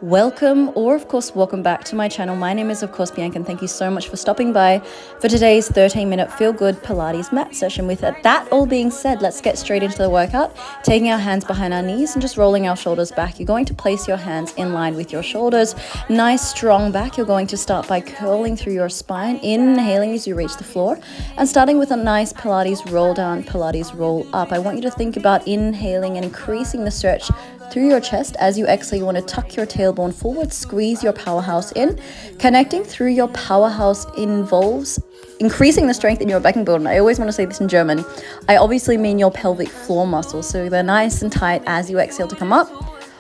Welcome, or of course welcome back to my channel. My name is of course Bianca, and thank you so much for stopping by for today's 13-minute feel-good Pilates mat session. With that all being said, let's get straight into the workout, taking our hands behind our knees and just rolling our shoulders back. You're going to place your hands in line with your shoulders, nice strong back. You're going to start by curling through your spine, inhaling as you reach the floor, and starting with a nice Pilates roll down, Pilates roll up. I want you to think about inhaling and increasing the stretch through your chest. As you exhale, you want to tuck your tailbone forward, squeeze your powerhouse in. Connecting through your powerhouse involves increasing the strength in your Beckenboden. I always want to say this in German. I obviously mean your pelvic floor muscles. So they're nice and tight as you exhale to come up,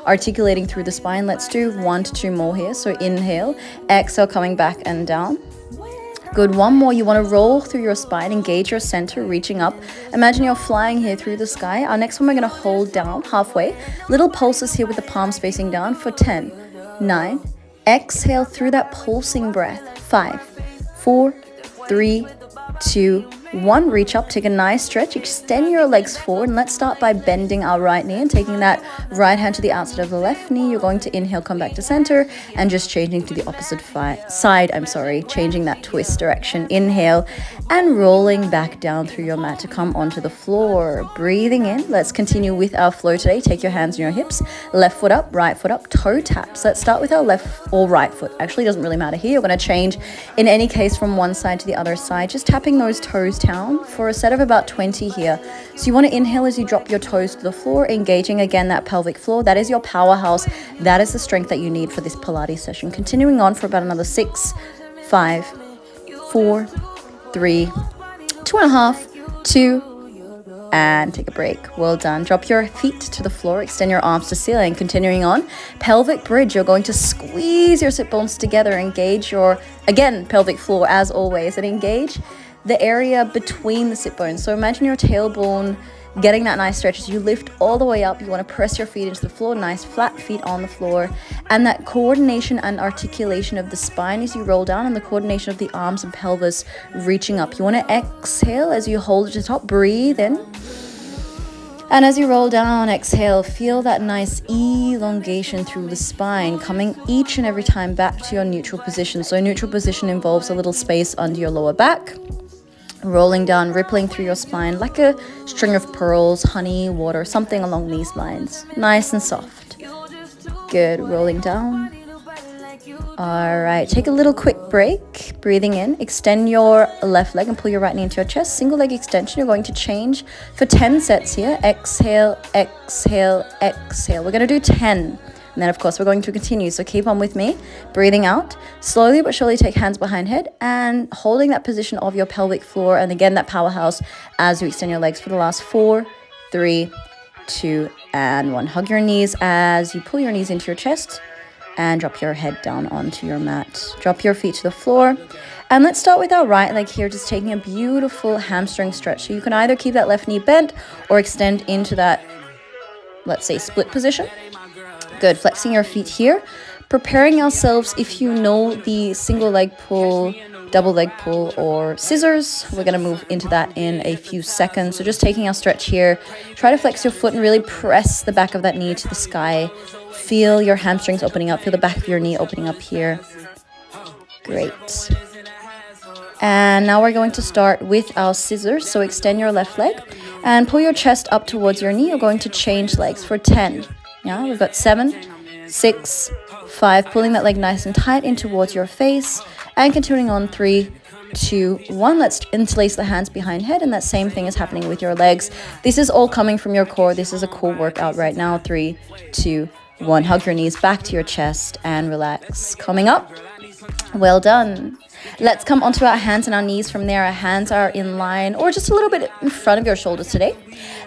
articulating through the spine. Let's do 1 to 2 more here. So inhale, exhale, coming back and down. Good, one more. You want to roll through your spine, engage your center, reaching up. Imagine you're flying here through the sky. Our next one, we're going to hold down halfway. Little pulses here with the palms facing down for 10, 9. Exhale through that pulsing breath. 5, 4, 3, 2, 1. Reach up, take a nice stretch, extend your legs forward, and let's start by bending our right knee and taking that right hand to the outside of the left knee. You're going to inhale, come back to center, and just changing to the opposite side, changing that twist direction. Inhale and rolling back down through your mat to come onto the floor. Breathing in. Let's continue with our flow today. Take your hands on your hips, left foot up, right foot up, toe taps. Let's start with our left or right foot. Actually, doesn't really matter here. You're going to change in any case from one side to the other side, just tapping those toes down for a set of about 20 here. So you want to inhale as you drop your toes to the floor, engaging again that pelvic floor. That is your powerhouse. That is the strength that you need for this Pilates session. Continuing on for about another 6, 5, 4, 3, 2.5, 2, and take a break. Well done. Drop your feet to the floor, extend your arms to ceiling. Continuing on, pelvic bridge. You're going to squeeze your sit bones together, engage your, again, pelvic floor as always, and engage the area between the sit bones. So imagine your tailbone getting that nice stretch as you lift all the way up. You want to press your feet into the floor, nice flat feet on the floor, and that coordination and articulation of the spine as you roll down, and the coordination of the arms and pelvis reaching up. You want to exhale as you hold it to the top, breathe in. And as you roll down, exhale, feel that nice elongation through the spine, coming each and every time back to your neutral position. So neutral position involves a little space under your lower back. Rolling down, rippling through your spine like a string of pearls, honey, water, something along these lines. Nice and soft. Good, rolling down. All right, take a little quick break. Breathing in, extend your left leg and pull your right knee into your chest. Single leg extension. You're going to change for 10 sets here. Exhale, exhale, exhale. We're going to do 10. And then, of course, we're going to continue. So keep on with me. Breathing out. Slowly but surely take hands behind head and holding that position of your pelvic floor. And again, that powerhouse as you extend your legs for the last 4, 3, 2, and 1. Hug your knees as you pull your knees into your chest and drop your head down onto your mat. Drop your feet to the floor. And let's start with our right leg here, just taking a beautiful hamstring stretch. So you can either keep that left knee bent or extend into that, let's say, split position. Good, flexing your feet here, preparing ourselves. If you know the single leg pull, double leg pull, or scissors, we're going to move into that in a few seconds. So just taking our stretch here, try to flex your foot and really press the back of that knee to the sky. Feel your hamstrings opening up, feel the back of your knee opening up here. Great. And now we're going to start with our scissors. So extend your left leg and pull your chest up towards your knee. You're going to change legs for 10. Yeah, we've got 7, 6, 5, pulling that leg nice and tight in towards your face, and continuing on 3, 2, 1. Let's interlace the hands behind head, and that same thing is happening with your legs. This is all coming from your core. This is a core workout right now. 3, 2, 1. Hug your knees back to your chest and relax. Coming up. Well done. Let's come onto our hands and our knees from there. Our hands are in line or just a little bit in front of your shoulders today.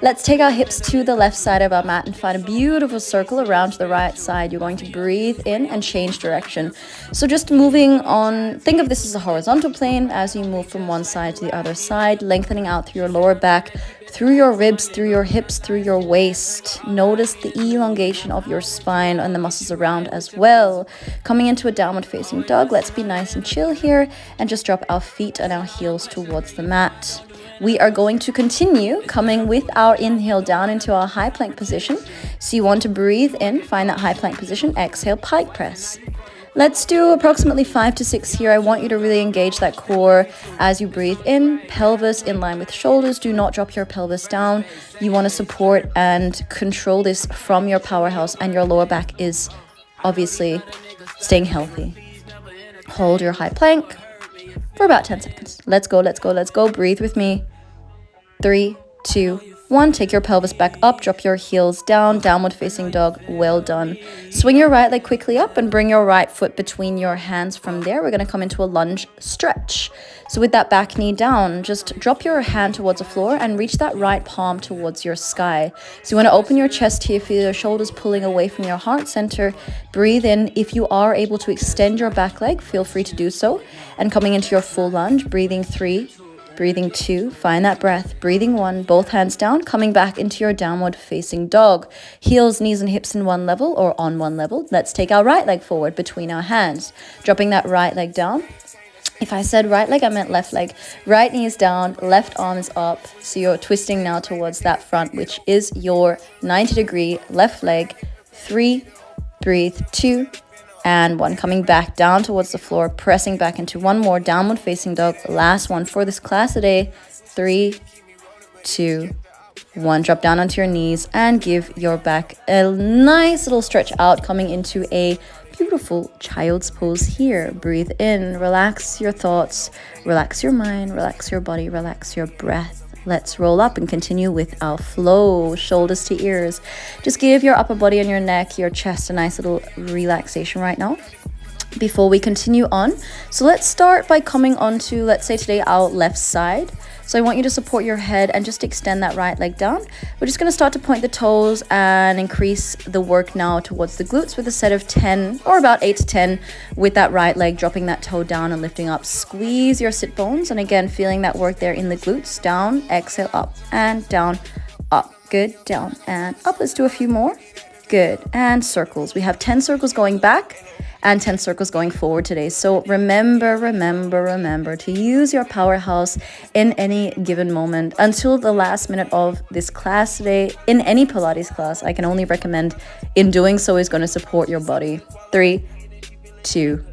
Let's take our hips to the left side of our mat and find a beautiful circle around to the right side. You're going to breathe in and change direction. So just moving on, think of this as a horizontal plane as you move from one side to the other side, lengthening out through your lower back, through your ribs, through your hips, through your waist. Notice the elongation of your spine and the muscles around as well. Coming into a downward facing dog, let's be nice and chill here and just drop our feet and our heels towards the mat. We are going to continue coming with our inhale down into our high plank position. So you want to breathe in, find that high plank position, exhale, pike press. Let's do approximately 5 to 6 here. I want you to really engage that core as you breathe in, pelvis in line with shoulders. Do not drop your pelvis down. You want to support and control this from your powerhouse, and your lower back is obviously staying healthy. Hold your high plank for about 10 seconds. Let's go, let's go, let's go. Breathe with me. 3, 2, 1. Take your pelvis back up, drop your heels down, downward facing dog. Well done. Swing your right leg quickly up and bring your right foot between your hands. From there, we're going to come into a lunge stretch. So with that back knee down, just drop your hand towards the floor and reach that right palm towards your sky. So you want to open your chest here, feel your shoulders pulling away from your heart center. Breathe in. If you are able to extend your back leg, feel free to do so. And coming into your full lunge, breathing 3, breathing 2, find that breath, breathing 1, both hands down, coming back into your downward facing dog. Heels, knees and hips in one level or on one level. Let's take our right leg forward between our hands, dropping that right leg down. If I said right leg, I meant left leg. Right knee is down, left arm is up. So you're twisting now towards that front, which is your 90-degree left leg. 3, breathe 2, and 1. Coming back down towards the floor, pressing back into one more downward facing dog. Last one for this class today. 3, 2, 1. Drop down onto your knees and give your back a nice little stretch out, coming into a beautiful child's pose here. Breathe in, relax your thoughts, relax your mind, relax your body, relax your breath. Let's roll up and continue with our flow, shoulders to ears. Just give your upper body and your neck, your chest a nice little relaxation right now before we continue on. So let's start by coming onto, let's say today, our left side. So I want you to support your head and just extend that right leg down. We're just going to start to point the toes and increase the work now towards the glutes with a set of 10 or about 8 to 10 with that right leg, dropping that toe down and lifting up. Squeeze your sit bones. And again, feeling that work there in the glutes. Down, exhale, up and down, up. Good. Down and up. Let's do a few more. Good. And circles. We have 10 circles going back and 10 circles going forward today. So remember to use your powerhouse in any given moment until the last minute of this class today. In any Pilates class, I can only recommend in doing so is going to support your body. 3, 2,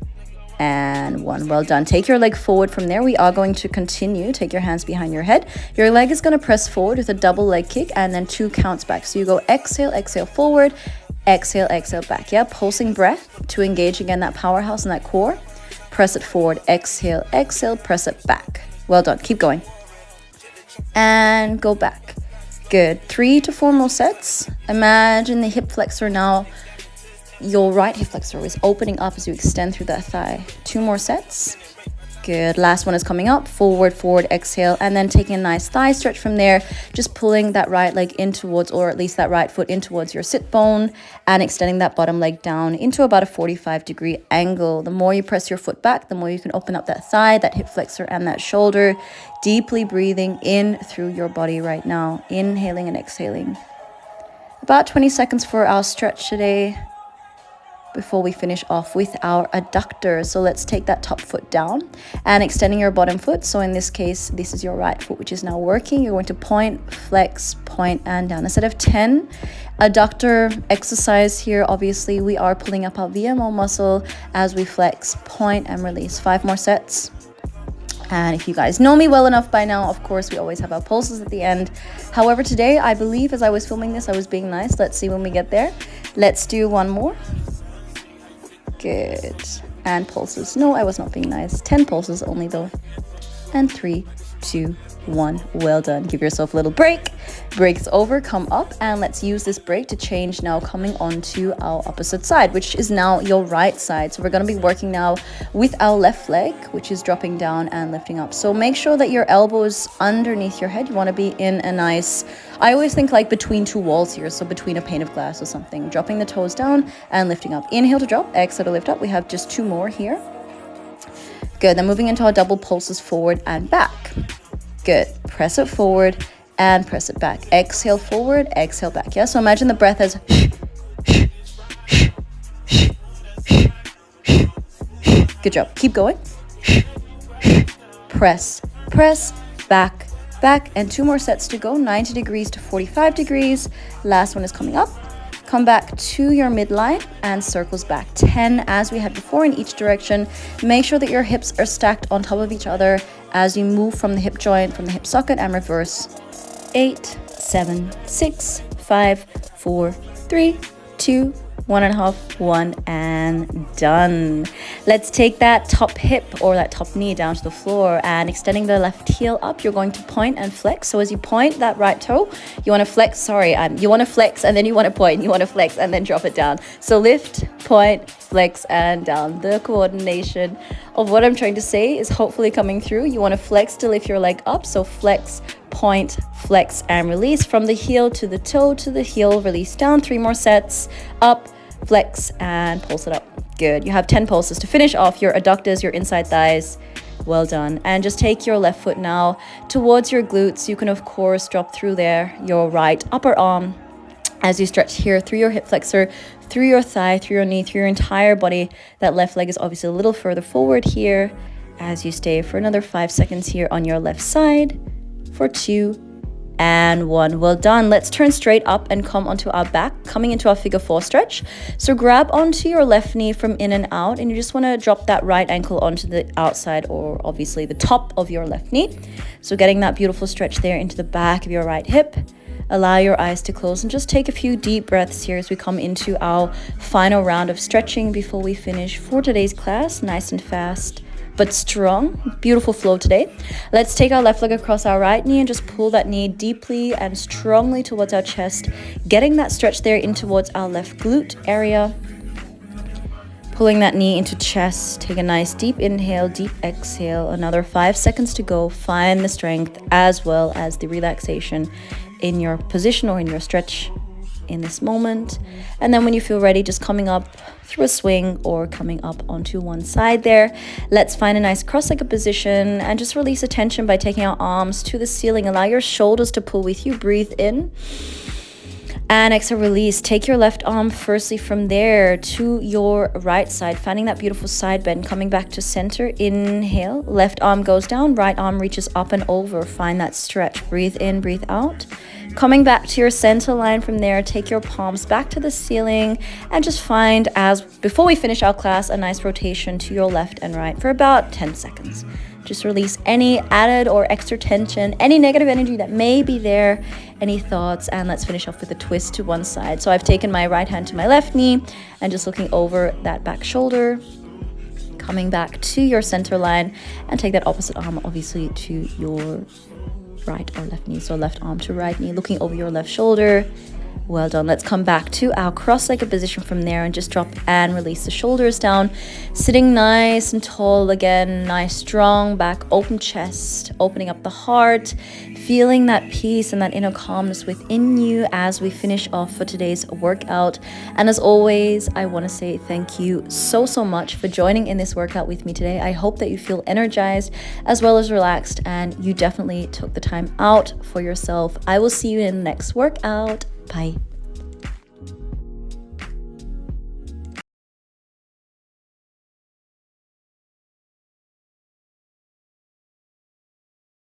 and 1. Well done. Take your leg forward from there. We are going to continue. Take your hands behind your head. Your leg is going to press forward with a double leg kick and then 2 counts back. So you go exhale, exhale forward, exhale, exhale back. Yeah, pulsing breath to engage again that powerhouse and that core. Press it forward, exhale, exhale, press it back. Well done. Keep going. And go back. Good. 3 to 4 more sets. Imagine the hip flexor now. Your right hip flexor is opening up as you extend through that thigh. 2 more sets. Good. Last one is coming up. Forward, forward, exhale. And then taking a nice thigh stretch from there. Just pulling that right leg in towards, or at least that right foot in towards your sit bone. And extending that bottom leg down into about a 45-degree angle. The more you press your foot back, the more you can open up that thigh, that hip flexor, and that shoulder. Deeply breathing in through your body right now. Inhaling and exhaling. About 20 seconds for our stretch today before we finish off with our adductor. So let's take that top foot down and extending your bottom foot. So in this case, this is your right foot, which is now working. You're going to point, flex, point, and down. Instead of 10 adductor exercise here, obviously we are pulling up our VMO muscle as we flex, point, and release. 5 more sets. And if you guys know me well enough by now, of course, we always have our pulses at the end. However, today, I believe as I was filming this, I was being nice. Let's see when we get there. Let's do one more. Good. And pulses. No, I was not being nice. 10 pulses only though. And 3, 2, 1. Well done. Give yourself a little break. Break's over. Come up and let's use this break to change now, coming onto our opposite side, which is now your right side. So we're going to be working now with our left leg, which is dropping down and lifting up. So make sure that your elbow is underneath your head. You want to be in a nice, I always think like between 2 walls here. So between a pane of glass or something. Dropping the toes down and lifting up. Inhale to drop, exhale to lift up. We have just 2 more here. Good. Then moving into our double pulses forward and back. Good. Press it forward and press it back. Exhale forward, exhale back. Yeah. So imagine the breath as good job. Keep going. Press, press, back, back, and 2 more sets to go, 90 degrees to 45 degrees. Last one is coming up. Come back to your midline and circles back 10 as we had before in each direction. Make sure that your hips are stacked on top of each other as you move from the hip joint, from the hip socket, and reverse. 8, 7, 6, 5, 4, 3, 2, 1.5, 1, and done. Let's take that top hip or that top knee down to the floor, and extending the left heel up, you're going to point and flex. So as you point that right toe, you want to flex, you want to flex and then you want to point, you want to flex and then drop it down. So lift, point, flex, and down. The coordination of what I'm trying to say is hopefully coming through. You want to flex to lift your leg up. So flex, point, flex, and release from the heel to the toe to the heel, release down. 3 more sets, up, flex, and pulse it up. Good. You have 10 pulses to finish off your adductors, your inside thighs. Well done. And just take your left foot now towards your glutes. You can of course drop through there your right upper arm as you stretch here through your hip flexor, through your thigh, through your knee, through your entire body. That left leg is obviously a little further forward here as you stay for another 5 seconds here on your left side for 2 and 1. Well done. Let's turn straight up and come onto our back, coming into our figure 4 stretch. So grab onto your left knee from in and out, and you just want to drop that right ankle onto the outside, or obviously the top of your left knee. So getting that beautiful stretch there into the back of your right hip. Allow your eyes to close and just take a few deep breaths here as we come into our final round of stretching before we finish for today's class. Nice and fast but strong. Beautiful flow today. Let's take our left leg across our right knee and just pull that knee deeply and strongly towards our chest, getting that stretch there in towards our left glute area. Pulling that knee into chest. Take a nice deep inhale, deep exhale. Another 5 seconds to go. Find the strength as well as the relaxation in your position or in your stretch in this moment. And then when you feel ready, just coming up through a swing or coming up onto one side there. Let's find a nice cross-legged position and just release the tension by taking our arms to the ceiling. Allow your shoulders to pull with you. Breathe in and exhale, release. Take your left arm firstly from there to your right side, finding that beautiful side bend, coming back to center. Inhale, left arm goes down, right arm reaches up and over. Find that stretch. Breathe in, breathe out. Coming back to your center line from there, take your palms back to the ceiling and just find, as before we finish our class, a nice rotation to your left and right for about 10 seconds. Just release any added or extra tension, any negative energy that may be there, any thoughts, and let's finish off with a twist to one side. So I've taken my right hand to my left knee and just looking over that back shoulder, coming back to your center line, and take that opposite arm obviously to your right or left knee. So left arm to right knee, looking over your left shoulder. Well done. Let's come back to our cross-legged position from there and just drop and release the shoulders down. Sitting nice and tall again, nice strong back, open chest, opening up the heart, feeling that peace and that inner calmness within you as we finish off for today's workout. And as always, I want to say thank you so much for joining in this workout with me today. I hope that you feel energized as well as relaxed, and you definitely took the time out for yourself. I will see you in the next workout. Bye.